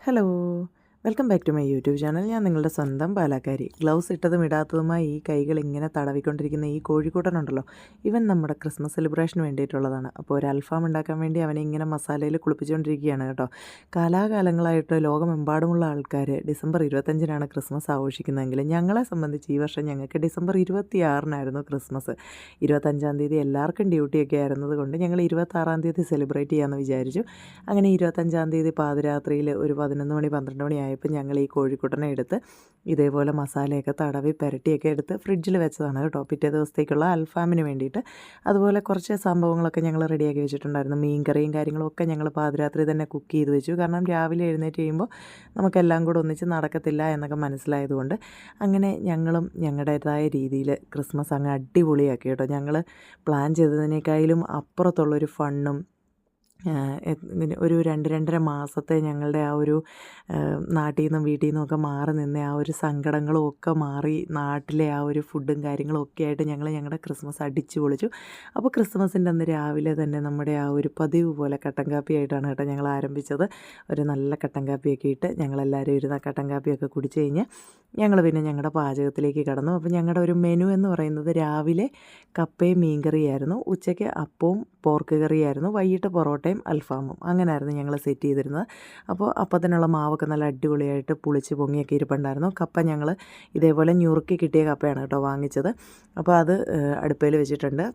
Hello, welcome back to my YouTube channel. ഞാൻ നിങ്ങളുടെ സ്വന്തം പാലക്കാരി. ഗ്ലൗസ് ഇട്ടതും ഇടാത്തതുമായി ഈ കൈകൾ ഇങ്ങനെ തടവിക്കൊണ്ടിരിക്കുന്ന ഈ കോഴിക്കൂട്ടനുണ്ടല്ലോ, ഇവൻ നമ്മുടെ ക്രിസ്മസ് സെലിബ്രേഷന് വേണ്ടിയിട്ടുള്ളതാണ്. അപ്പോൾ ഒരു അൽഫാം ഉണ്ടാക്കാൻ വേണ്ടി അവനെ ഇങ്ങനെ മസാലയിൽ കുളിപ്പിച്ചുകൊണ്ടിരിക്കുകയാണ് കേട്ടോ. കാലാകാലങ്ങളായിട്ട് ലോകമെമ്പാടുമുള്ള ആൾക്കാർ ഡിസംബർ 25-നാണ് ക്രിസ്മസ് ആഘോഷിക്കുന്നതെങ്കിൽ ഞങ്ങളെ സംബന്ധിച്ച് ഈ വർഷം ഞങ്ങൾക്ക് ഡിസംബർ 26-നായിരുന്നു ക്രിസ്മസ്. 25-ാം തീയതി എല്ലാവർക്കും ഡ്യൂട്ടിയൊക്കെ ആയിരുന്നത് കൊണ്ട് ഞങ്ങൾ 26-ാം തീയതി സെലിബ്രേറ്റ് ചെയ്യാമെന്ന് വിചാരിച്ചു. അങ്ങനെ 25-ാം തീയതി പാതിരാത്രിയിൽ ഒരു 11 മണി 12 മണി ആയപ്പോൾ ഞങ്ങൾ ഈ കോഴിക്കുട്ടനെ എടുത്ത് ഇതേപോലെ മസാലയൊക്കെ തടവി പുരട്ടിയൊക്കെ എടുത്ത് ഫ്രിഡ്ജിൽ വെച്ചതാണ് കേട്ടോ, പിറ്റേ ദിവസത്തേക്കുള്ള അൽഫാമിന് വേണ്ടിയിട്ട്. അതുപോലെ കുറച്ച് സംഭവങ്ങളൊക്കെ ഞങ്ങൾ റെഡിയാക്കി വെച്ചിട്ടുണ്ടായിരുന്നു. മീൻകറിയും കാര്യങ്ങളൊക്കെ ഞങ്ങൾ പാതിരാത്രി തന്നെ കുക്ക് ചെയ്ത് വെച്ചു. കാരണം രാവിലെ എഴുന്നേറ്റ് കഴിയുമ്പോൾ നമുക്കെല്ലാം കൂടെ ഒന്നിച്ച് നടക്കത്തില്ല എന്നൊക്കെ മനസ്സിലായതുകൊണ്ട് അങ്ങനെ ഞങ്ങളും ഞങ്ങളുടേതായ രീതിയിൽ ക്രിസ്മസ് അങ്ങ് അടിപൊളിയാക്കി കേട്ടോ. ഞങ്ങൾ പ്ലാൻ ചെയ്തതിനേക്കാളും അപ്പുറത്തുള്ളൊരു ഫണ്ണും ഒരു 2-2.5 മാസത്തെ ഞങ്ങളുടെ ആ ഒരു നാട്ടിൽ നിന്നും വീട്ടിൽ നിന്നുമൊക്കെ മാറി നിന്ന ആ ഒരു സങ്കടങ്ങളും ഒക്കെ മാറി നാട്ടിലെ ആ ഒരു ഫുഡും കാര്യങ്ങളും ഒക്കെ ആയിട്ട് ഞങ്ങൾ ഞങ്ങളുടെ ക്രിസ്മസ് അടിച്ചു പൊളിച്ചു. അപ്പോൾ ക്രിസ്മസിൻ്റെ അന്ന് രാവിലെ തന്നെ നമ്മുടെ ആ ഒരു പതിവ് പോലെ കട്ടൻ കാപ്പിയായിട്ടാണ് കേട്ടോ ഞങ്ങൾ ആരംഭിച്ചത്. ഒരു നല്ല കട്ടൻ കാപ്പിയൊക്കെ ഇട്ട് ഞങ്ങളെല്ലാവരും ഇരുന്ന കട്ടൻ കാപ്പിയൊക്കെ കുടിച്ച് കഴിഞ്ഞ് ഞങ്ങൾ പിന്നെ ഞങ്ങളുടെ പാചകത്തിലേക്ക് കടന്നു. അപ്പോൾ ഞങ്ങളുടെ ഒരു മെനു എന്ന് പറയുന്നത് രാവിലെ കപ്പയും മീൻകറിയായിരുന്നു, ഉച്ചയ്ക്ക് അപ്പവും പോർക്ക് കറിയായിരുന്നു, വൈകിട്ട് പൊറോട്ടയും അൽഫാമും. അങ്ങനെയായിരുന്നു ഞങ്ങൾ സെറ്റ് ചെയ്തിരുന്നത്. അപ്പോൾ അപ്പത്തിനുള്ള മാവൊക്കെ നല്ല അടിപൊളിയായിട്ട് പുളിച്ച് പൊങ്ങിയൊക്കെ ഇരിപ്പുണ്ടായിരുന്നു. കപ്പ ഞങ്ങൾ ഇതേപോലെ ഞുറുക്കി കിട്ടിയ കപ്പയാണ് കേട്ടോ വാങ്ങിച്ചത്. അപ്പോൾ അത് അടുപ്പയിൽ വെച്ചിട്ടുണ്ട്.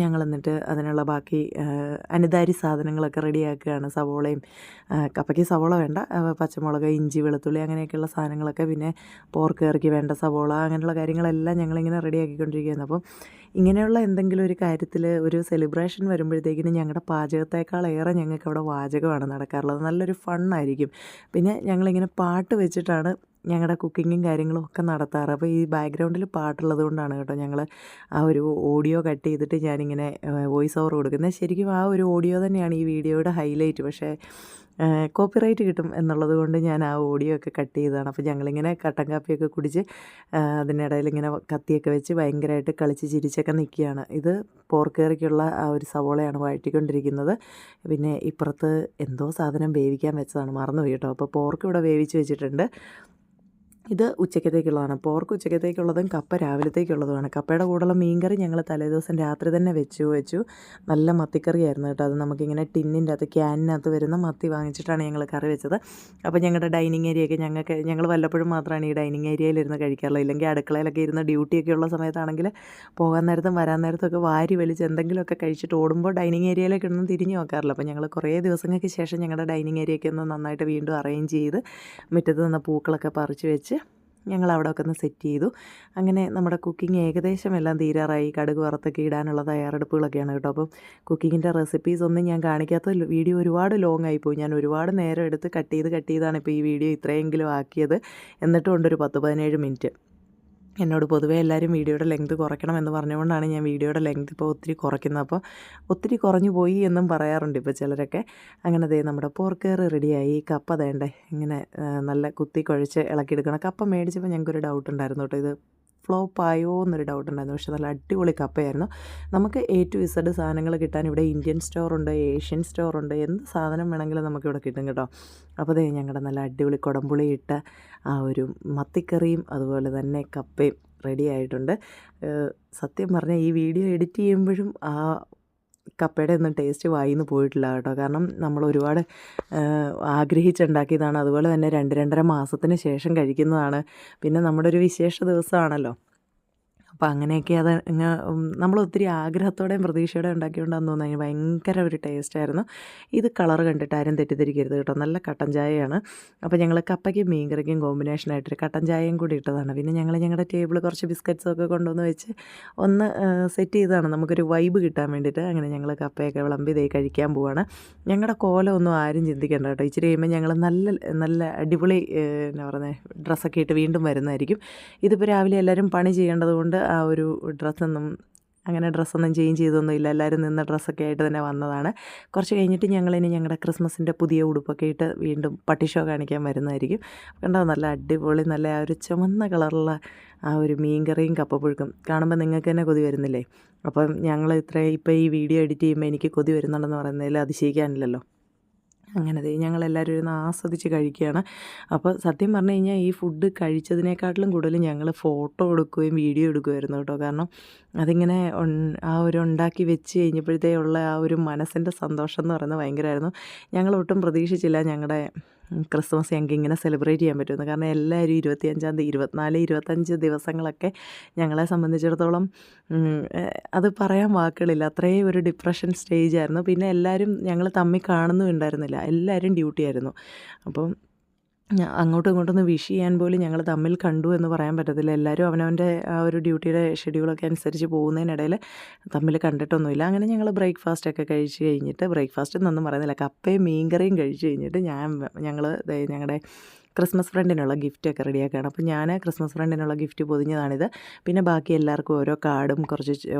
ഞങ്ങൾ എന്നിട്ട് അതിനുള്ള ബാക്കി അനിതാരി സാധനങ്ങളൊക്കെ റെഡിയാക്കുകയാണ്. സവോളയും, കപ്പയ്ക്ക് സവോള വേണ്ട, പച്ചമുളക്, ഇഞ്ചി, വെളുത്തുള്ളി അങ്ങനെയൊക്കെയുള്ള സാധനങ്ങളൊക്കെ, പിന്നെ പോർക്ക് കറിക്ക് വേണ്ട സവോള, അങ്ങനെയുള്ള കാര്യങ്ങളെല്ലാം ഞങ്ങളിങ്ങനെ റെഡിയാക്കിക്കൊണ്ടിരിക്കുകയായിരുന്നു. അപ്പം ഇങ്ങനെയുള്ള എന്തെങ്കിലും ഒരു കാര്യത്തിൽ ഒരു സെലിബ്രേഷൻ വരുമ്പോഴത്തേക്കിനും ഞങ്ങളുടെ പാചകത്തേക്കാളേറെ ഞങ്ങൾക്ക് അവിടെ വാചകമാണ് നടക്കാറുള്ളത്. നല്ലൊരു ഫണ്ണായിരിക്കും. പിന്നെ ഞങ്ങളിങ്ങനെ പാട്ട് വെച്ചിട്ടാണ് ഞങ്ങളുടെ കുക്കിങ്ങും കാര്യങ്ങളും ഒക്കെ നടത്താറ്. അപ്പോൾ ഈ ബാക്ക്ഗ്രൗണ്ടിൽ പാട്ടുള്ളത് കൊണ്ടാണ് കേട്ടോ ഞങ്ങൾ ആ ഒരു ഓഡിയോ കട്ട് ചെയ്തിട്ട് ഞാനിങ്ങനെ വോയിസ് ഓവർ കൊടുക്കുന്നത്. ശരിക്കും ആ ഒരു ഓഡിയോ തന്നെയാണ് ഈ വീഡിയോയുടെ ഹൈലൈറ്റ്. പക്ഷേ കോപ്പിറൈറ്റ് കിട്ടും എന്നുള്ളത് കൊണ്ട് ഞാൻ ആ ഓഡിയോ ഒക്കെ കട്ട് ചെയ്തതാണ്. അപ്പോൾ ഞങ്ങളിങ്ങനെ കട്ടൻ കാപ്പിയൊക്കെ കുടിച്ച് അതിനിടയിൽ ഇങ്ങനെ കത്തിയൊക്കെ വെച്ച് ഭയങ്കരമായിട്ട് കളിച്ച് ചിരിച്ചൊക്കെ നിൽക്കുകയാണ്. ഇത് പോർക്ക് കറിക്കുള്ള ആ ഒരു സവോളയാണ് വഴറ്റിക്കൊണ്ടിരിക്കുന്നത്. പിന്നെ ഇപ്പുറത്ത് എന്തോ സാധനം വേവിക്കാൻ വെച്ചതാണ്, മറന്നുപോയി കേട്ടോ. അപ്പോൾ പോർക്ക് ഇവിടെ വേവിച്ച് വെച്ചിട്ടുണ്ട്. ഇത് ഉച്ചക്കത്തേക്കുള്ളതാണ്. പോർക്ക് ഉച്ചക്കത്തേക്കുള്ളതും കപ്പ രാവിലത്തേക്കുള്ളതുമാണ്. കപ്പയുടെ കൂടെയുള്ള മീൻകറി ഞങ്ങൾ തലേദിവസം രാത്രി തന്നെ വെച്ചു. നല്ല മത്തിക്കറിയായിരുന്നു കേട്ടോ. അത് നമുക്കിങ്ങനെ ടിന്നിൻ്റെ അകത്ത് ക്യാനിനകത്ത് വരുന്ന മത്തി വാങ്ങിച്ചിട്ടാണ് ഞങ്ങൾ കറി വെച്ചത്. അപ്പോൾ ഞങ്ങളുടെ ഡൈനിങ് ഏരിയയൊക്കെ ഞങ്ങൾ വല്ലപ്പോഴും മാത്രമാണ് ഈ ഡൈനിങ് ഏരിയയിലിരുന്ന് കഴിക്കാറുള്ളത്. ഇല്ലെങ്കിൽ അടുക്കളയിലൊക്കെ ഇരുന്ന് ഡ്യൂട്ടിയൊക്കെ ഉള്ള സമയത്താണെങ്കിൽ പോകാൻ നേരത്തും വരാൻ നേരത്തൊക്കെ വാരി വലിച്ച് എന്തെങ്കിലുമൊക്കെ കഴിച്ചിട്ട് ഓടുമ്പോൾ ഡൈനിങ് ഏരിയയിലേക്കൊന്നും തിരിഞ്ഞു നോക്കാറില്ല. അപ്പോൾ ഞങ്ങൾ കുറേ ദിവസങ്ങൾക്ക് ശേഷം ഞങ്ങളുടെ ഡൈനിങ് ഏരിയയൊക്കെ ഒന്ന് നന്നായിട്ട് വീണ്ടും അറേഞ്ച് ചെയ്ത് മുറ്റത്ത് നിന്ന് പൂക്കളൊക്കെ പറിച്ച് വെച്ച് ഞങ്ങൾ അവിടെ ഒക്കെ ഒന്ന് സെറ്റ് ചെയ്തു. അങ്ങനെ നമ്മുടെ കുക്കിംഗ് ഏകദേശം എല്ലാം തീരാറായി. കടുക് വറുത്തൊക്കെ ഇടാനുള്ള തയ്യാറെടുപ്പുകളൊക്കെയാണ് കേട്ടോ. അപ്പം കുക്കിങ്ങിൻ്റെ റെസിപ്പീസ് ഒന്നും ഞാൻ കാണിക്കാത്ത വീഡിയോ ഒരുപാട് ലോങ് ആയിപ്പോയി. ഞാൻ ഒരുപാട് നേരം എടുത്ത് കട്ട് ചെയ്താണ് ഇപ്പോൾ ഈ വീഡിയോ ഇത്രയെങ്കിലും ആക്കിയത്. എന്നിട്ടും ഉണ്ടൊരു 10-17 മിനിറ്റ്. എന്നോട് പൊതുവേ എല്ലാവരും വീഡിയോയുടെ ലെങ്ത് കുറയ്ക്കണമെന്ന് പറഞ്ഞുകൊണ്ടാണ് ഞാൻ വീഡിയോയുടെ ലെങ്ത് ഇപ്പോൾ ഒത്തിരി കുറയ്ക്കുന്നത്. അപ്പോൾ ഒത്തിരി കുറഞ്ഞു പോയി എന്നും പറയാറുണ്ട് ഇപ്പോൾ ചിലരൊക്കെ. അങ്ങനെ ദേ നമ്മുടെ പോർക്ക് കറി റെഡിയായി. കപ്പ വേണ്ടേ ഇങ്ങനെ നല്ല കുത്തി കുഴച്ച് ഇളക്കിയെടുക്കണം. കപ്പ മേടിച്ചപ്പോൾ ഞങ്ങൾക്കൊരു ഡൗട്ട് ഉണ്ടായിരുന്നു കേട്ടോ, ഇത് ഫ്ലോപ്പായോ എന്നൊരു ഡൗട്ട് ഉണ്ടായിരുന്നു. പക്ഷേ നല്ല അടിപൊളി കപ്പയായിരുന്നു. നമുക്ക് A to Z സാധനങ്ങൾ കിട്ടാൻ ഇവിടെ ഇന്ത്യൻ സ്റ്റോറുണ്ട്, ഏഷ്യൻ സ്റ്റോറുണ്ട്, എന്ത് സാധനം വേണമെങ്കിലും നമുക്കിവിടെ കിട്ടും കേട്ടോ. അപ്പോൾ ദേ ഞങ്ങളുടെ നല്ല അടിപൊളി കുടംപുളി ഇട്ട ആ ഒരു മത്തിക്കറിയും അതുപോലെ തന്നെ കപ്പയും റെഡി ആയിട്ടുണ്ട്. സത്യം പറഞ്ഞാൽ ഈ വീഡിയോ എഡിറ്റ് ചെയ്യുമ്പോഴും ആ കപ്പയുടെ ഒന്നും ടേസ്റ്റ് വായിൽ നിന്ന് പോയിട്ടില്ല കേട്ടോ. കാരണം നമ്മൾ ഒരുപാട് ആഗ്രഹിച്ചുണ്ടാക്കിയതാണ്. അതുപോലെ തന്നെ 2-2.5 മാസത്തിന് ശേഷം കഴിക്കുന്നതാണ്. പിന്നെ നമ്മുടെ ഒരു വിശേഷ ദിവസമാണല്ലോ. അപ്പോൾ അങ്ങനെയൊക്കെ അത് നമ്മൾ ഒത്തിരി ആഗ്രഹത്തോടെയും പ്രതീക്ഷയോടെയും ഉണ്ടാക്കിക്കൊണ്ടാന്ന് തോന്നുന്നു. അതിന് ഭയങ്കര ഒരു ടേസ്റ്റായിരുന്നു. ഇത് കളർ കണ്ടിട്ട് ആരും തെറ്റിദ്ധരിക്കരുത് കേട്ടോ, നല്ല കട്ടൻ ചായയാണ്. അപ്പോൾ ഞങ്ങൾ കപ്പയ്ക്കും മീൻകറിക്കും കോമ്പിനേഷനായിട്ടൊരു കട്ടൻ ചായയും കൂടി ഇട്ടതാണ്. പിന്നെ ഞങ്ങൾ ഞങ്ങളുടെ ടേബിൾ കുറച്ച് ബിസ്ക്കറ്റ്സൊക്കെ കൊണ്ടുവന്ന് വെച്ച് ഒന്ന് സെറ്റ് ചെയ്തതാണ്, നമുക്കൊരു വൈബ് കിട്ടാൻ വേണ്ടിയിട്ട്. അങ്ങനെ ഞങ്ങൾ കപ്പയൊക്കെ വിളമ്പി ഇതേ കഴിക്കാൻ പോവുകയാണ്. ഞങ്ങളുടെ കോലമൊന്നും ആരും ചിന്തിക്കേണ്ട കേട്ടോ. ഇച്ചിരി കഴിയുമ്പോൾ ഞങ്ങൾ നല്ല അടിപൊളി എന്നാ പറയുന്നത് ഡ്രസ്സൊക്കെ ഇട്ട് വീണ്ടും വരുന്നതായിരിക്കും. ഇതിപ്പോൾ രാവിലെ എല്ലാവരും പണി ചെയ്യേണ്ടത് കൊണ്ട് ആ ഒരു ഡ്രസ്സൊന്നും ചേഞ്ച് ചെയ്തൊന്നുമില്ല. എല്ലാവരും നിന്ന ഡ്രസ്സൊക്കെ ആയിട്ട് തന്നെ വന്നതാണ്. കുറച്ച് കഴിഞ്ഞിട്ട് ഞങ്ങളിനി ഞങ്ങളുടെ ക്രിസ്മസിൻ്റെ പുതിയ ഉടുപ്പൊക്കെ ഇട്ട് വീണ്ടും പട്ടി ഷോ കാണിക്കാൻ വരുന്നതായിരിക്കും. കണ്ടോ, നല്ല അടിപൊളി നല്ല ആ ഒരു ചുമന്ന കളറുള്ള ആ ഒരു മീൻകറിയും കപ്പപ്പുഴുക്കും കാണുമ്പോൾ നിങ്ങൾക്ക് തന്നെ കൊതി വരുന്നില്ലേ? അപ്പം ഞങ്ങൾ ഇപ്പോൾ ഈ വീഡിയോ എഡിറ്റ് ചെയ്യുമ്പോൾ എനിക്ക് കൊതി വരുന്നുണ്ടെന്ന് പറയുന്നതിൽ അതിശയിക്കാനില്ലല്ലോ. അങ്ങനെ ഞങ്ങളെല്ലാവരും ഇരുന്ന് ആസ്വദിച്ച് കഴിക്കുകയാണ്. അപ്പോൾ സത്യം പറഞ്ഞു കഴിഞ്ഞാൽ ഈ ഫുഡ് കഴിച്ചതിനേക്കാട്ടിലും കൂടുതൽ ഞങ്ങൾ ഫോട്ടോ എടുക്കുകയും വീഡിയോ എടുക്കുമായിരുന്നു കേട്ടോ. കാരണം അതിങ്ങനെ ആ ഒരു ഉണ്ടാക്കി വെച്ച് കഴിഞ്ഞപ്പോഴത്തേയുള്ള ആ ഒരു മനസ്സിൻ്റെ സന്തോഷം എന്ന് പറയുന്നത് ഭയങ്കരമായിരുന്നു. ഞങ്ങളൊട്ടും പ്രതീക്ഷിച്ചില്ല ഞങ്ങളുടെ ക്രിസ്മസ് ഞങ്ങൾക്ക് ഇങ്ങനെ സെലിബ്രേറ്റ് ചെയ്യാൻ പറ്റുമെന്ന്. കാരണം എല്ലാവരും 25-ാം തീയതി 24, 25 ദിവസങ്ങളൊക്കെ ഞങ്ങളെ സംബന്ധിച്ചിടത്തോളം അത് പറയാൻ വാക്കുകളില്ല. അത്രയും ഒരു ഡിപ്രഷൻ സ്റ്റേജായിരുന്നു. പിന്നെ എല്ലാവരും ഞങ്ങൾ തമ്മിൽ കാണുന്നുണ്ടായിരുന്നില്ല, എല്ലാവരും ഡ്യൂട്ടി ആയിരുന്നു. അപ്പം അങ്ങോട്ടും ഇങ്ങോട്ടൊന്ന് വിഷ് ചെയ്യാൻ പോലും ഞങ്ങൾ തമ്മിൽ കണ്ടു എന്ന് പറയാൻ പറ്റത്തില്ല. എല്ലാവരും അവനവൻ്റെ ആ ഒരു ഡ്യൂട്ടിയുടെ ഷെഡ്യൂളൊക്കെ അനുസരിച്ച് പോകുന്നതിനിടയിൽ തമ്മിൽ കണ്ടിട്ടൊന്നുമില്ല. അങ്ങനെ ഞങ്ങൾ ബ്രേക്ക്ഫാസ്റ്റൊക്കെ കഴിച്ച് കഴിഞ്ഞിട്ട്, ബ്രേക്ക്ഫാസ്റ്റ് എന്നൊന്നും പറയുന്നില്ല, കപ്പയും മീൻകറിയും കഴിച്ച് കഴിഞ്ഞിട്ട് ഞങ്ങൾ ഞങ്ങളുടെ ക്രിസ്മസ് ഫ്രണ്ടിനുള്ള ഗിഫ്റ്റൊക്കെ റെഡിയാക്കുകയാണ്. അപ്പോൾ ഞാൻ ക്രിസ്മസ് ഫ്രണ്ടിനുള്ള ഗിഫ്റ്റ് പൊതിഞ്ഞതാണിത്. പിന്നെ ബാക്കി എല്ലാവർക്കും ഓരോ കാർഡും കുറച്ച്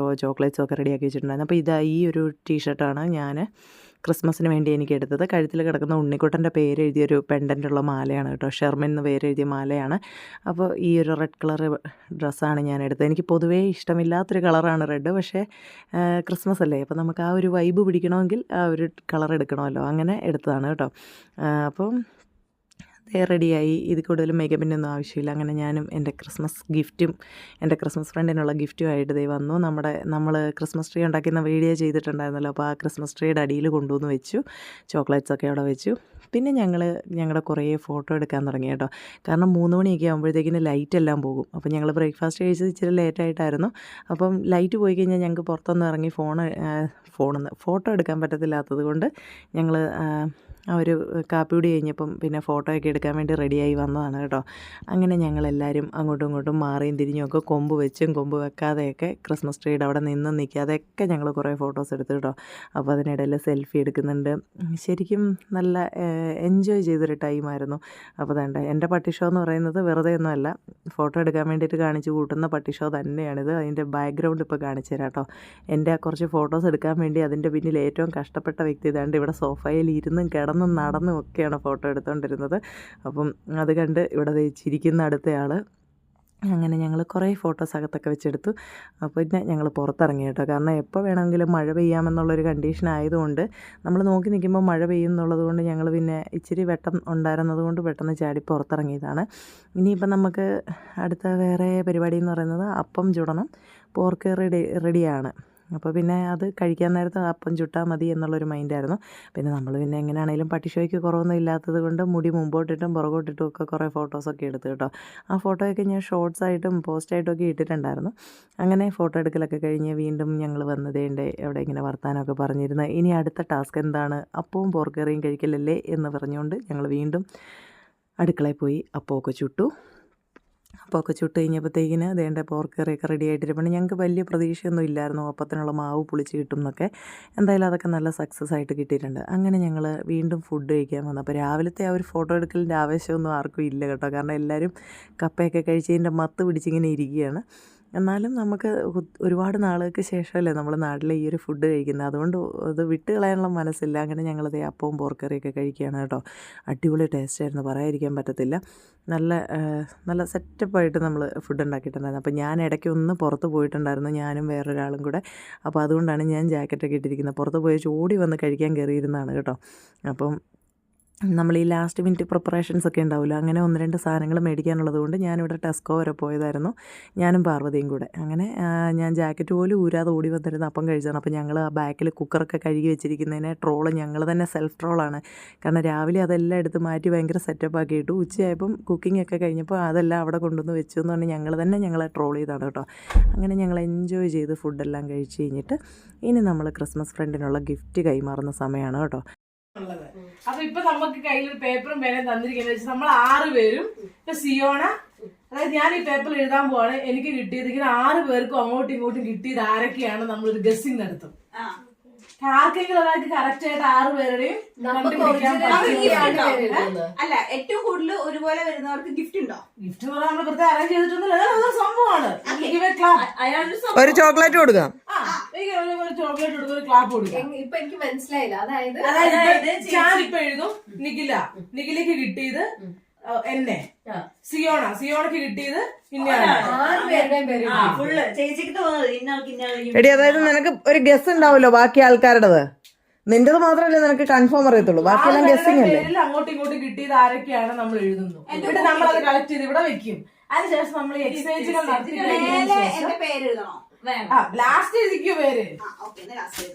ചോക്ലേറ്റ്സും ഒക്കെ റെഡിയാക്കി വെച്ചിട്ടുണ്ടായിരുന്നു. അപ്പോൾ ഈ ഒരു ടീഷർട്ടാണ് ഞാൻ ക്രിസ്മസിന് വേണ്ടി എനിക്ക് എടുത്തത്. കഴുത്തിൽ കിടക്കുന്ന ഉണ്ണിക്കുട്ടൻ്റെ പേരെഴുതിയൊരു പെൻഡൻ്റുള്ള മാലയാണ് കേട്ടോ. ഷെർമിൻ എന്ന് പേരെഴുതിയ മാലയാണ്. അപ്പോൾ ഈ ഒരു റെഡ് കളർ ഡ്രസ്സാണ് ഞാൻ എടുത്തത്. എനിക്ക് പൊതുവേ ഇഷ്ടമില്ലാത്തൊരു കളറാണ് റെഡ്. പക്ഷേ ക്രിസ്മസ് അല്ലേ, അപ്പോൾ നമുക്ക് ആ ഒരു വൈബ് പിടിക്കണമെങ്കിൽ ആ ഒരു കളർ എടുക്കണമല്ലോ, അങ്ങനെ എടുത്തതാണ് കേട്ടോ. അപ്പം റെഡിയായി. ഇത് കൂടുതൽ മേക്കപ്പിൻ്റെ ഒന്നും ആവശ്യമില്ല. അങ്ങനെ ഞാനും എൻ്റെ ക്രിസ്മസ് ഗിഫ്റ്റും എൻ്റെ ക്രിസ്മസ് ഫ്രണ്ടിനുള്ള ഗിഫ്റ്റുമായിട്ട് വന്നു. നമ്മൾ ക്രിസ്മസ് ട്രീ ഉണ്ടാക്കുന്ന വീഡിയോ ചെയ്തിട്ടുണ്ടായിരുന്നല്ലോ, അപ്പോൾ ആ ക്രിസ്മസ് ട്രീയുടെ അടിയിൽ കൊണ്ടുവന്ന് വെച്ചു. ചോക്ലേറ്റ്സൊക്കെ അവിടെ വെച്ചു. പിന്നെ ഞങ്ങളുടെ കുറേ ഫോട്ടോ എടുക്കാൻ തുടങ്ങി കേട്ടോ. കാരണം 3 മണിയൊക്കെ ആകുമ്പോഴത്തേക്കിന് ലൈറ്റ് എല്ലാം പോകും. അപ്പോൾ ഞങ്ങൾ ബ്രേക്ക്ഫാസ്റ്റ് കഴിച്ചത് ഇച്ചിരി ലേറ്റായിട്ടായിരുന്നു. അപ്പം ലൈറ്റ് പോയി കഴിഞ്ഞാൽ ഞങ്ങൾക്ക് പുറത്തൊന്ന് ഇറങ്ങി ഫോട്ടോ എടുക്കാൻ പറ്റത്തില്ലാത്തത് കൊണ്ട് ഞങ്ങൾ ആ ഒരു കാപ്പികുടി കഴിഞ്ഞപ്പം പിന്നെ ഫോട്ടോയൊക്കെ എടുക്കാൻ വേണ്ടി റെഡിയായി വന്നതാണ് കേട്ടോ. അങ്ങനെ ഞങ്ങളെല്ലാവരും അങ്ങോട്ടും ഇങ്ങോട്ടും മാറിയും തിരിഞ്ഞുമൊക്കെ കൊമ്പ് വെച്ചും കൊമ്പ് വെക്കാതെയൊക്കെ ക്രിസ്മസ് ട്രീയുടെ അവിടെ നിൽക്കാതെയൊക്കെ ഞങ്ങൾ കുറേ ഫോട്ടോസ് എടുത്തു കേട്ടോ. അപ്പോൾ അതിനിടയിൽ സെൽഫി എടുക്കുന്നുണ്ട്. ശരിക്കും നല്ല എൻജോയ് ചെയ്തൊരു ടൈമായിരുന്നു. അപ്പോൾ വേണ്ട, എൻ്റെ പട്ടി ഷോ എന്ന് പറയുന്നത് വെറുതെ ഒന്നുമല്ല, ഫോട്ടോ എടുക്കാൻ വേണ്ടിയിട്ട് കാണിച്ചു കൂട്ടുന്ന പട്ടി ഷോ തന്നെയാണിത്. അതിൻ്റെ ബാക്ക്ഗ്രൗണ്ട് ഇപ്പോൾ കാണിച്ചു തരാം കേട്ടോ. എൻ്റെ കുറച്ച് ഫോട്ടോസ് എടുക്കാൻ വേണ്ടി അതിൻ്റെ പിന്നിൽ ഏറ്റവും കഷ്ടപ്പെട്ട വ്യക്തി ഇതാണ്ട് ഇവിടെ സോഫയിൽ ഇരുന്നും നടന്നും ഒക്കെയാണ് ഫോട്ടോ എടുത്തുകൊണ്ടിരുന്നത്. അപ്പം അത് കണ്ട് ഇവിടെ ചിരിക്കുന്ന അടുത്തയാൾ. അങ്ങനെ ഞങ്ങൾ കുറേ ഫോട്ടോസ് അകത്തൊക്കെ വെച്ചെടുത്തു. അപ്പോൾ പിന്നെ ഞങ്ങൾ പുറത്തിറങ്ങി കേട്ടോ. കാരണം എപ്പോൾ വേണമെങ്കിലും മഴ പെയ്യാമെന്നുള്ളൊരു കണ്ടീഷൻ ആയതുകൊണ്ട് നമ്മൾ നോക്കി നിൽക്കുമ്പോൾ മഴ പെയ്യും എന്നുള്ളത് കൊണ്ട് ഞങ്ങൾ പിന്നെ ഇച്ചിരി വെട്ടം ഉണ്ടായിരുന്നത് കൊണ്ട് പെട്ടെന്ന് ചാടി പുറത്തിറങ്ങിയതാണ്. ഇനിയിപ്പം നമുക്ക് അടുത്ത വേറെ പരിപാടി എന്ന് പറയുന്നത് അപ്പം ചുടണം. പോർക്ക് റെഡിയാണ്. അപ്പോൾ പിന്നെ അത് കഴിക്കാൻ നേരത്ത് അപ്പം ചുട്ടാൽ മതി എന്നുള്ളൊരു മൈൻഡായിരുന്നു. പിന്നെ നമ്മൾ പിന്നെ എങ്ങനെയാണെങ്കിലും പട്ടിഷോയ്ക്ക് കുറവൊന്നും ഇല്ലാത്തത് കൊണ്ട് മുടി മുമ്പോട്ടിട്ടും പുറകോട്ടിട്ടും ഒക്കെ കുറേ ഫോട്ടോസൊക്കെ എടുത്തു കേട്ടോ. ആ ഫോട്ടോയൊക്കെ ഞാൻ ഷോർട്സായിട്ടും പോസ്റ്റായിട്ടൊക്കെ ഇട്ടിട്ടുണ്ടായിരുന്നു. അങ്ങനെ ഫോട്ടോ എടുക്കലൊക്കെ കഴിഞ്ഞ് വീണ്ടും ഞങ്ങൾ വന്നതേണ്ട എവിടെ ഇങ്ങനെ വർത്താനമൊക്കെ പറഞ്ഞിരുന്നത്. ഇനി അടുത്ത ടാസ്ക് എന്താണ്, അപ്പവും പോർക്കറിയും കഴിക്കലല്ലേ എന്ന് പറഞ്ഞുകൊണ്ട് ഞങ്ങൾ വീണ്ടും അടുക്കളയിൽ പോയി അപ്പമൊക്കെ ചുട്ടു. അപ്പമൊക്കെ ചുട്ട് കഴിഞ്ഞപ്പോഴത്തേക്കിന് അതേണ്ട പോർക്കറിയൊക്കെ റെഡി ആയിട്ടിരിപ്പുണ്ട്. ഞങ്ങൾക്ക് വലിയ പ്രതീക്ഷയൊന്നും ഇല്ലായിരുന്നു അപ്പത്തിനുള്ള മാവ് പുളിച്ച് കിട്ടും എന്നൊക്കെ. എന്തായാലും അതൊക്കെ നല്ല സക്സസ് ആയിട്ട് കിട്ടിയിട്ടുണ്ട്. അങ്ങനെ ഞങ്ങൾ വീണ്ടും ഫുഡ് കഴിക്കാൻ വന്നു. അപ്പോൾ രാവിലത്തെ ആ ഒരു ഫോട്ടോ എടുക്കലിൻ്റെ ആവശ്യമൊന്നും ആർക്കും ഇല്ല കേട്ടോ. കാരണം എല്ലാവരും കപ്പയൊക്കെ കഴിച്ചതിൻ്റെ മത്ത് പിടിച്ചിങ്ങനെ ഇരിക്കുകയാണ്. എന്നാലും നമുക്ക് ഒരുപാട് നാളുകൾക്ക് ശേഷമല്ലേ നമ്മൾ നാട്ടിലെ ഈ ഒരു ഫുഡ് കഴിക്കുന്നത്, അതുകൊണ്ട് അത് വിട്ട് കളയാനുള്ള മനസ്സില്ല. അങ്ങനെ ഞങ്ങളത് അപ്പവും പോർക്കറിയൊക്കെ കഴിക്കുകയാണ് കേട്ടോ. അടിപൊളി ടേസ്റ്റായിരുന്നു, പറയാതിരിക്കാൻ പറ്റത്തില്ല. നല്ല സെറ്റപ്പായിട്ട് നമ്മൾ ഫുഡ് ഉണ്ടാക്കിയിട്ടുണ്ടായിരുന്നു. അപ്പോൾ ഞാൻ ഇടയ്ക്ക് ഒന്ന് പുറത്ത് പോയിട്ടുണ്ടായിരുന്നു, ഞാനും വേറൊരാളും കൂടെ. അപ്പോൾ അതുകൊണ്ടാണ് ഞാൻ ജാക്കറ്റൊക്കെ ഇട്ടിരിക്കുന്നത്. പുറത്ത് പോയി ഓടി വന്ന് കഴിക്കാൻ കയറിയിരുന്നതാണ് കേട്ടോ. അപ്പം നമ്മൾ ഈ ലാസ്റ്റ് മിനിറ്റ് പ്രിപ്പറേഷൻസ് ഒക്കെ ഉണ്ടാവില്ല, അങ്ങനെ 1-2 സാധനങ്ങൾ മേടിക്കാനുള്ളത് കൊണ്ട് ഞാനിവിടെ ടെസ്കോ വരെ പോയതായിരുന്നു, ഞാനും പാർവതിയും കൂടെ. അങ്ങനെ ഞാൻ ജാക്കറ്റ് പോലും ഊരാതെ ഓടി വന്നിരുന്ന അപ്പം കഴിച്ചതാണ്. അപ്പോൾ ഞങ്ങൾ ആ ബാക്കിൽ കുക്കറൊക്കെ കഴുകി വെച്ചിരിക്കുന്നതിനെ ട്രോള് ഞങ്ങൾ തന്നെ സെൽഫ് ട്രോളാണ്. കാരണം രാവിലെ അതെല്ലാം എടുത്ത് മാറ്റി ഭയങ്കര സെറ്റപ്പാക്കി ഇട്ടു. ഉച്ചയായപ്പം കുക്കിംഗ് ഒക്കെ കഴിഞ്ഞപ്പോൾ അതെല്ലാം അവിടെ കൊണ്ടുവന്ന് വെച്ചു എന്ന് പറഞ്ഞ് ഞങ്ങൾ തന്നെ ഞങ്ങളെ ട്രോൾ ചെയ്താണ് കേട്ടോ. അങ്ങനെ ഞങ്ങൾ എൻജോയ് ചെയ്ത് ഫുഡെല്ലാം കഴിച്ച് കഴിഞ്ഞിട്ട് ഇനി നമ്മൾ ക്രിസ്മസ് ഫ്രണ്ടിനുള്ള ഗിഫ്റ്റ് കൈമാറുന്ന സമയമാണ് കേട്ടോ. അപ്പൊ ഇപ്പൊ നമുക്ക് കയ്യിൽ ഒരു പേപ്പറും പേനയും തന്നിരിക്കുന്നത് വെച്ചാൽ നമ്മൾ 6 പേരും ഇപ്പൊ സിയോണ, അതായത് ഞാൻ ഈ പേപ്പറിൽ എഴുതാൻ പോവാണ്. എനിക്ക് കിട്ടിയത് ഇങ്ങനെ 6 പേർക്കും അങ്ങോട്ടും ഇങ്ങോട്ടും കിട്ടിയത് ആരൊക്കെയാണ് നമ്മളൊരു ഗസ്സിങ് നടത്തും. ആർക്കെങ്കിലും ഒരാൾക്ക് കറക്റ്റ് ആയിട്ട് 6 പേരുടെയും അല്ല, ഏറ്റവും കൂടുതൽ ഒരുപോലെ വരുന്നവർക്ക് ഗിഫ്റ്റ് ഉണ്ടോ? ഗിഫ്റ്റ് എന്ന് പറഞ്ഞാൽ നമ്മൾ പ്രത്യേകം അറേഞ്ച് ചെയ്തിട്ടൊന്നുമില്ല, അതൊരു സംഭവമാണ്. ഒരു ചോക്ലേറ്റ് കൊടുക്കാം, ഒരു ചോക്ലേറ്റ് കൊടുക്കും, ഒരു ക്ലാപ്പ് കൊടുക്കാം. ഇപ്പൊ എനിക്ക് മനസ്സിലായില്ല. അതായത് ഞാനിപ്പോ എഴുതും നിഖിലേക്ക് കിട്ടിയത് എന്നെ, സിയോണക്ക് കിട്ടിയത് എടി, അതായത് നിനക്ക് ഒരു ഗസ് ഉണ്ടാവുമല്ലോ ബാക്കി ആൾക്കാരുടേത്. നിന്റേത് മാത്രമല്ലേ നിനക്ക് കൺഫേം അറിയത്തുള്ളൂ, ബാക്കിയെല്ലാം ഗസ്സിംഗ് അല്ലേ. പേരിൽ അങ്ങോട്ടും ഇങ്ങോട്ടും കിട്ടിയത് ആരൊക്കെയാണ് നമ്മൾ എഴുതുന്നു. എന്നിട്ട് നമ്മൾ അത് കളക്ട് ചെയ്ത് ഇവിടെ വെക്കും. അതിനുശേഷം നമ്മൾ എക്സസൈസുകൾ നടത്തി എന്റെ പേര് എഴുതണോ? ലാസ്റ്റ് എഴുതിക്കോ പേര്.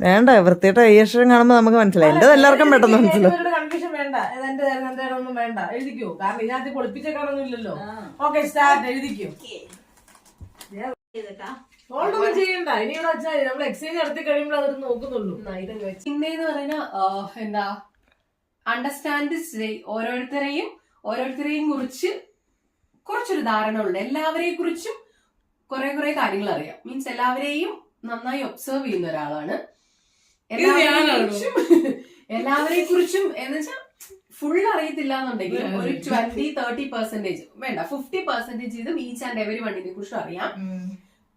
വേണ്ട, വൃത്തിയുടെ കൈയക്ഷരം കാണുമ്പോ നമുക്ക് മനസ്സിലായി. എന്റെ എല്ലാവർക്കും പെട്ടെന്ന് മനസ്സിലാവും. കൺഫ്യൂഷൻ വേണ്ട, എന്റെ ഒന്നും വേണ്ട, എഴുതിക്കോ. കാരണം ഇതിനകത്ത് പൊളിപ്പിച്ചേക്കാണൊന്നും ഇല്ലല്ലോ. Okay, start. എഴുതിക്കോ. ഓൾഡൊന്നും ചെയ്യണ്ട, ഇനി ഇവിടെ വെച്ചാൽ നമ്മൾ എക്സസൈസ് നടത്തി കഴിയുമ്പോൾ അതൊരു നോക്കുന്നുള്ളൂ. പിന്നെന്ന് പറയുന്ന എന്താ അണ്ടർസ്റ്റാൻഡ് ഓരോരുത്തരെയും കുറിച്ച് കുറച്ചൊരു ധാരണ ഉണ്ട്. എല്ലാവരെയും കുറിച്ചും കുറെ കാര്യങ്ങൾ അറിയാം. മീൻസ് എല്ലാവരെയും നന്നായി ഒബ്സർവ് ചെയ്യുന്ന ഒരാളാണ്. എല്ലാവരെയും കുറിച്ചും എന്ന് വെച്ചാൽ ഫുൾ അറിയത്തില്ല എന്നുണ്ടെങ്കിൽ ഒരു 20-30% വേണ്ട 50% ഇതും ഈച്ച് ആൻഡ് എവരി വണ്ണിനെ കുറിച്ചും അറിയാം.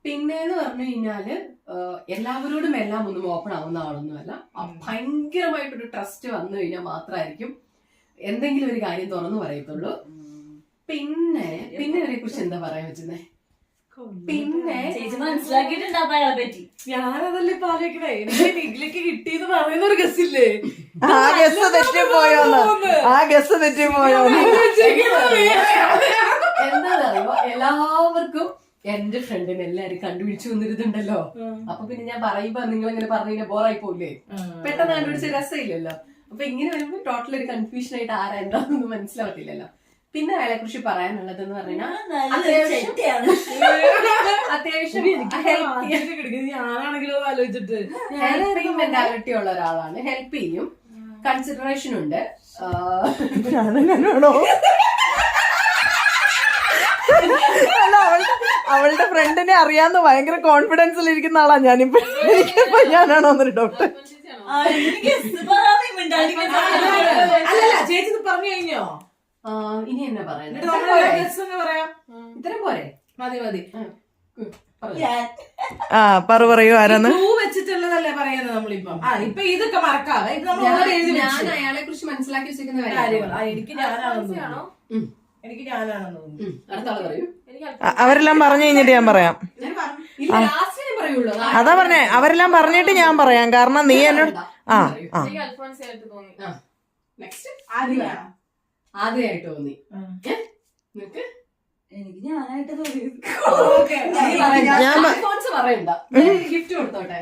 പിന്നെന്ന് പറഞ്ഞു കഴിഞ്ഞാല് എല്ലാവരോടും എല്ലാം ഒന്നും ഓപ്പൺ ആവുന്ന ആളൊന്നുമല്ല. ഭയങ്കരമായിട്ടൊരു ട്രസ്റ്റ് വന്നു കഴിഞ്ഞാൽ മാത്രമായിരിക്കും എന്തെങ്കിലും ഒരു കാര്യം തുറന്നു പറയത്തുള്ളൂ. പിന്നെ ഇവരെ കുറിച്ച് എന്താ പറയാൻ പറ്റുന്നേ? പിന്നെ മനസ്സിലാക്കിയിട്ടുണ്ടാവും അയാളെ പറ്റി. ഞാനതല്ലേ ഇപ്പൊ ആലോചിക്കണേ. എനിക്ക് നിഖിലേക്ക് കിട്ടിയെന്ന് പറയുന്ന ഒരു ഗസ്സില്ലേ, ആ ഗസ് തെറ്റിപ്പോയോന്ന്. എന്താണെന്നറിയോ, എല്ലാവർക്കും എന്റെ ഫ്രണ്ടിന് എല്ലാരും കണ്ടുപിടിച്ചു വന്നിരുന്നുണ്ടല്ലോ. അപ്പൊ പിന്നെ ഞാൻ പറയുമ്പോ നിങ്ങൾ ഇങ്ങനെ പറഞ്ഞു ബോറായി പോയില്ലേ, പെട്ടെന്ന് കണ്ടുപിടിച്ച രസമില്ലല്ലോ. അപ്പൊ ഇങ്ങനെ വരുമ്പോ ടോട്ടൽ ഒരു കൺഫ്യൂഷൻ ആയിട്ട് ആരാ എന്താണെന്ന് മനസ്സിലാവത്തില്ലല്ലോ. പിന്നെ അയാളെ കുറിച്ച് പറയാനുള്ളത് എന്ന് പറഞ്ഞാൽ അത്യാവശ്യം ഞാനാണെങ്കിലോ ആലോചിച്ചിട്ട് ഹെൽപ്പിംഗ് മെന്റാലിറ്റി ഉള്ള ഒരാളാണ്. ഹെൽപ്പ് ചെയ്യും, കൺസിഡറേഷൻ ഉണ്ട്. അവളുടെ ഫ്രണ്ടിനെ അറിയാവുന്ന ഭയങ്കര കോൺഫിഡൻസിൽ ഇരിക്കുന്ന ആളാ ഞാനിപ്പോ. ഞാനാണോ എന്നൊരു ഡൗട്ട്. അല്ലല്ല, ചേച്ചി ഇത് പറഞ്ഞു കഴിഞ്ഞോ? ഇനി എന്നാ പറയുന്നത്? ഇത്രയും പോരെ? മതി. പറയൂ ആരാന്ന്. ക്ലൂ വെച്ചിട്ടുള്ളതല്ലേ പറയുന്നത് നമ്മളിപ്പം. ഇപ്പൊ ഇതൊക്കെ മറക്കാതെ ഞാൻ അയാളെ കുറിച്ച് മനസ്സിലാക്കി വെച്ചിരിക്കുന്ന കാര്യങ്ങൾ. എനിക്ക് ഞാനാണെന്ന് തോന്നുന്നു. അടുത്ത ആള് പറയൂ. അവരെല്ലാം പറഞ്ഞു കഴിഞ്ഞിട്ട് ഞാൻ പറയാം. പറയുള്ളൂ. അതാ പറഞ്ഞേ, അവരെല്ലാം പറഞ്ഞിട്ട് ഞാൻ പറയാം. കാരണം നീ എന്നോട് ആദ്യമായിട്ട് തോന്നി. എനിക്ക് ഞാനായിട്ട് തോന്നി. പറയണ്ട, ഗിഫ്റ്റ് കൊടുത്തോട്ടെ.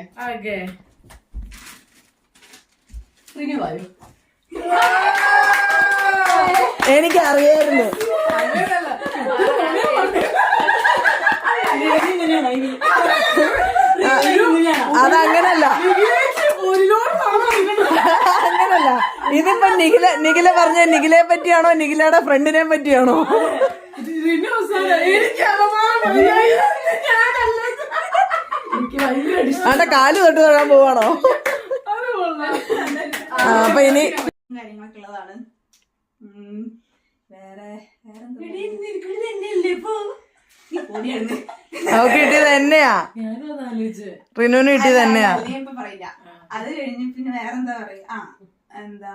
റിനുവായോ? എനിക്കറിയായിരുന്നു. അതങ്ങനല്ല, അങ്ങനല്ല. ഇതിപ്പോ നിഖില പറഞ്ഞ നിഖിലയെ പറ്റിയാണോ നിഖിലയുടെ ഫ്രണ്ടിനെ പറ്റിയാണോ? അവിടെ കാല് തൊട്ട് തൊഴാൻ പോവാണോ? അപ്പൊ ഇനി കാര്യങ്ങളൊക്കെ ഉള്ളതാണ്. അവക്ക് കിട്ടിയത് തന്നെയാ, റിനുവിന് കിട്ടിയത് തന്നെയാ. പറയില്ല. അത് കഴിഞ്ഞ് പിന്നെ വേറെന്താ പറയാ, എന്താ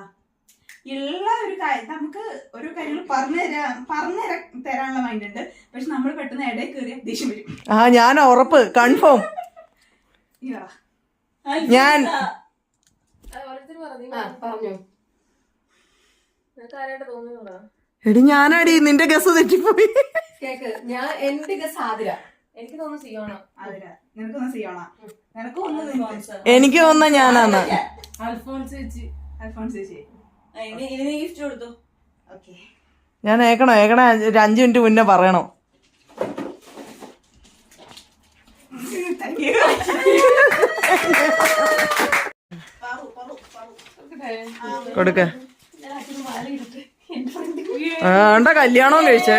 ഉള്ള ഒരു കാര്യം നമുക്ക് ഒരു കാര്യങ്ങൾ പറഞ്ഞു തരാനുള്ള മൈൻഡ് ഉണ്ട്. പക്ഷെ നമ്മൾ പെട്ടെന്ന് ഇടയിൽ കയറിയ ദേഷ്യം വരും. ഞാൻ ഉറപ്പ്, കൺഫേം. ഞാൻ പറഞ്ഞു. എടി ഞാനാടി, നിന്റെ ഗസ് തെറ്റിപ്പോയി. കേക്ക്, ഞാൻ എന്റെ ഗസ് ആതിര. എനിക്ക് തോന്നുന്നു സിയോണ. നിനക്കൊന്ന് സിയോണ, എനിക്ക് തോന്നുന്ന ഞാനാണ്. അൽഫോൺസ് ചേച്ചി. ഗിഫ്റ്റ് കൊടുത്തു. ഓക്കെ, ഞാൻ ഏക്കണോ ഒരു 5 മിനിറ്റ് മുന്നേ പറയണോ? കൊടുക്ക. കല്യാണവും കഴിച്ചോ?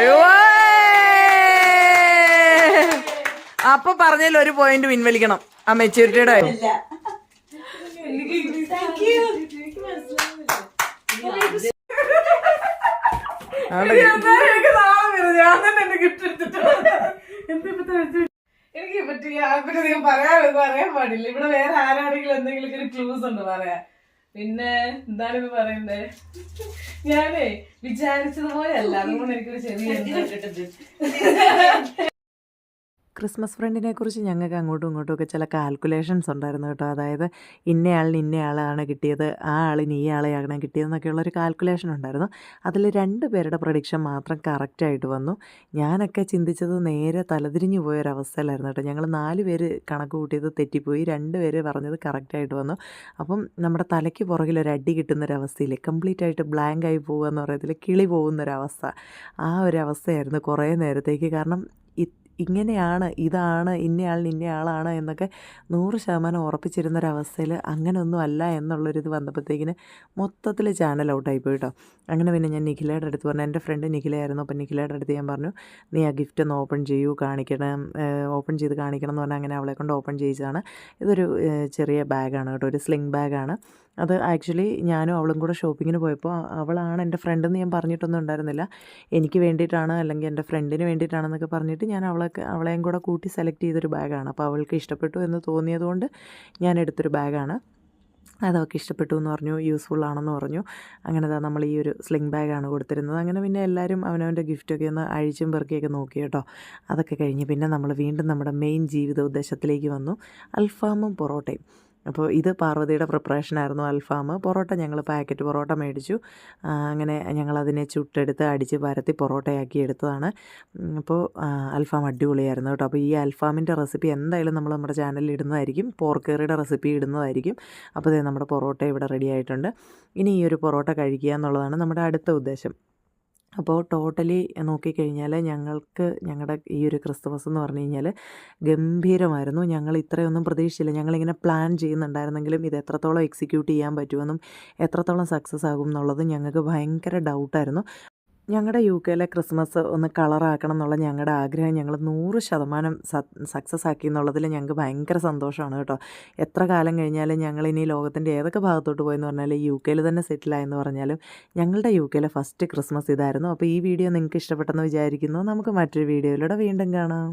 അപ്പൊ പറഞ്ഞതിൽ ഒരു പോയിന്റ് പിൻവലിക്കണം. ആ മെച്യൂരിറ്റിയുടെ എനിക്ക് പറയാൻ പാടില്ല. ഇവിടെ വേറെ ആരാണെങ്കിലും എന്തെങ്കിലും ഒരു ക്ലൂസ് ഉണ്ട് പറയാൻ. പിന്നെ എന്താണിത് പറയണ്ടേ? ഞാനേ വിചാരിച്ചതുപോലെ അല്ല, അതുകൊണ്ട് എനിക്കൊരു ചെറിയ ക്രിസ്മസ് ഫ്രണ്ടിനെക്കുറിച്ച് ഞങ്ങൾക്ക് അങ്ങോട്ടും ഇങ്ങോട്ടും ഒക്കെ ചില കാൽക്കുലേഷൻസ് ഉണ്ടായിരുന്നു കേട്ടോ. അതായത് ഇന്നയാളിന് ഇന്നയാളാണ് കിട്ടിയത്, ആ ആളിന് ഈ ആളെയാണ് കിട്ടിയതെന്നൊക്കെയുള്ളൊരു കാൽക്കുലേഷൻ ഉണ്ടായിരുന്നു. അതിൽ 2 പേരുടെ പ്രഡിക്ഷൻ മാത്രം കറക്റ്റായിട്ട് വന്നു. ഞാനൊക്കെ ചിന്തിച്ചത് നേരെ തലതിരിഞ്ഞു പോയൊരവസ്ഥയിലായിരുന്നു കേട്ടോ. ഞങ്ങൾ 4 പേര് കണക്ക് കൂട്ടിയത് തെറ്റിപ്പോയി, 2 പേര് പറഞ്ഞത് കറക്റ്റായിട്ട് വന്നു. അപ്പം നമ്മുടെ തലയ്ക്ക് പുറകിൽ ഒരു അടി കിട്ടുന്നൊരവസ്ഥയിൽ കംപ്ലീറ്റ് ആയിട്ട് ബ്ലാങ്ക് ആയി പോകുക എന്ന് പറയത്തില്ല, കിളി പോകുന്നൊരവസ്ഥ. ആ ഒരു അവസ്ഥയായിരുന്നു കുറേ നേരത്തേക്ക്. കാരണം ഇങ്ങനെയാണ്, ഇതാണ്, ഇന്നയാളിന് ഇന്നയാളാണ് എന്നൊക്കെ 100% ഉറപ്പിച്ചിരുന്നൊരവസ്ഥയിൽ അങ്ങനെയൊന്നും അല്ല എന്നുള്ളൊരിത് വന്നപ്പോഴത്തേക്കിന് മൊത്തത്തിൽ ചാനൽ ഔട്ടായിപ്പോയി കേട്ടോ. അങ്ങനെ പിന്നെ ഞാൻ നിഖിലയുടെ അടുത്ത് പറഞ്ഞു, എൻ്റെ ഫ്രണ്ട് നിഖിലയായിരുന്നു. അപ്പം നിഖിലയുടെ അടുത്ത് ഞാൻ പറഞ്ഞു, നീ ആ ഗിഫ്റ്റ് ഒന്ന് ഓപ്പൺ ചെയ്യൂ, കാണിക്കണം, ഓപ്പൺ ചെയ്ത് കാണിക്കണം എന്ന് പറഞ്ഞാൽ അങ്ങനെ അവളെ കൊണ്ട് ഓപ്പൺ ചെയ്യിച്ചതാണ്. ഇതൊരു ചെറിയ ബാഗാണ് കേട്ടോ, ഒരു സ്ലിംഗ് ബാഗാണ്. അത് ആക്ച്വലി ഞാനും അവളും കൂടെ ഷോപ്പിങ്ങിന് പോയപ്പോൾ അവളാണ് എൻ്റെ ഫ്രണ്ടെന്ന് ഞാൻ പറഞ്ഞിട്ടൊന്നും ഉണ്ടായിരുന്നില്ല. എനിക്ക് വേണ്ടിയിട്ടാണ് അല്ലെങ്കിൽ എൻ്റെ ഫ്രണ്ടിന് വേണ്ടിയിട്ടാണെന്നൊക്കെ പറഞ്ഞിട്ട് ഞാൻ അവളെയും കൂടെ കൂട്ടി സെലക്ട് ചെയ്തൊരു ബാഗാണ്. അപ്പോൾ അവൾക്ക് ഇഷ്ടപ്പെട്ടു എന്ന് തോന്നിയതുകൊണ്ട് ഞാൻ എടുത്തൊരു ബാഗാണ്. അതവൾക്ക് ഇഷ്ടപ്പെട്ടു എന്ന് പറഞ്ഞു, യൂസ്ഫുൾ ആണെന്ന് പറഞ്ഞു. അങ്ങനെ നമ്മൾ ഈ ഒരു സ്ലിംഗ് ബാഗാണ് കൊടുത്തിരുന്നത്. അങ്ങനെ പിന്നെ എല്ലാവരും അവനവൻ്റെ ഗിഫ്റ്റൊക്കെ ഒന്ന് അഴിച്ചും പെറുക്കിയൊക്കെ നോക്കി കേട്ടോ. അതൊക്കെ കഴിഞ്ഞ് പിന്നെ നമ്മൾ വീണ്ടും നമ്മുടെ മെയിൻ ജീവിത ഉദ്ദേശത്തിലേക്ക് വന്നു, അൽഫാമും പൊറോട്ടയും. അപ്പോൾ ഇത് പാർവതിയുടെ പ്രിപ്പറേഷനായിരുന്നു, അൽഫാം. പൊറോട്ട ഞങ്ങൾ പാക്കറ്റ് പൊറോട്ട മേടിച്ചു. അങ്ങനെ ഞങ്ങളതിനെ ചുട്ടെടുത്ത് അടിച്ച് പരത്തി പൊറോട്ടയാക്കി എടുത്തതാണ്. അപ്പോൾ അൽഫാം അടിപൊളിയായിരുന്നു കേട്ടോ. അപ്പോൾ ഈ അൽഫാമിൻ്റെ റെസിപ്പി എന്തായാലും നമ്മൾ നമ്മുടെ ചാനലിൽ ഇടുന്നതായിരിക്കും, പോർക്ക് കറിയുടെ റെസിപ്പി ഇടുന്നതായിരിക്കും. അപ്പോൾ ദേ നമ്മുടെ പൊറോട്ട ഇവിടെ റെഡി ആയിട്ടുണ്ട്. ഇനി ഈ ഒരു പൊറോട്ട കഴിക്കുക എന്നുള്ളതാണ് നമ്മുടെ അടുത്ത ഉദ്ദേശം. അപ്പോൾ ടോട്ടലി നോക്കിക്കഴിഞ്ഞാൽ ഞങ്ങളുടെ ഈ ഒരു ക്രിസ്തുമസ് എന്ന് പറഞ്ഞു കഴിഞ്ഞാൽ ഗംഭീരമായിരുന്നു. ഞങ്ങൾ ഇത്രയൊന്നും പ്രതീക്ഷിച്ചില്ല. ഞങ്ങളിങ്ങനെ പ്ലാൻ ചെയ്യുന്നുണ്ടായിരുന്നെങ്കിലും ഇത് എത്രത്തോളം എക്സിക്യൂട്ട് ചെയ്യാൻ പറ്റുമെന്നും എത്രത്തോളം സക്സസ് ആകും എന്നുള്ളത് ഞങ്ങൾക്ക് ഭയങ്കര ഡൗട്ടായിരുന്നു. ഞങ്ങളുടെ UK ക്രിസ്മസ് ഒന്ന് കളറാക്കണം എന്നുള്ള ഞങ്ങളുടെ ആഗ്രഹം ഞങ്ങൾ 100% സക്സസ് ആക്കി എന്നുള്ളതിൽ ഞങ്ങൾക്ക് ഭയങ്കര സന്തോഷമാണ് കേട്ടോ. എത്ര കാലം കഴിഞ്ഞാലും ഞങ്ങളിനി ലോകത്തിൻ്റെ ഏതൊക്കെ ഭാഗത്തോട്ട് പോയെന്ന് പറഞ്ഞാൽ UK തന്നെ സെറ്റിലായെന്ന് പറഞ്ഞാലും ഞങ്ങളുടെ UK ഫസ്റ്റ് ക്രിസ്മസ് ഇതായിരുന്നു. അപ്പോൾ ഈ വീഡിയോ നിങ്ങൾക്ക് ഇഷ്ടപ്പെട്ടെന്ന് വിചാരിക്കുന്നു. നമുക്ക് മറ്റൊരു വീഡിയോയിലൂടെ വീണ്ടും കാണാം.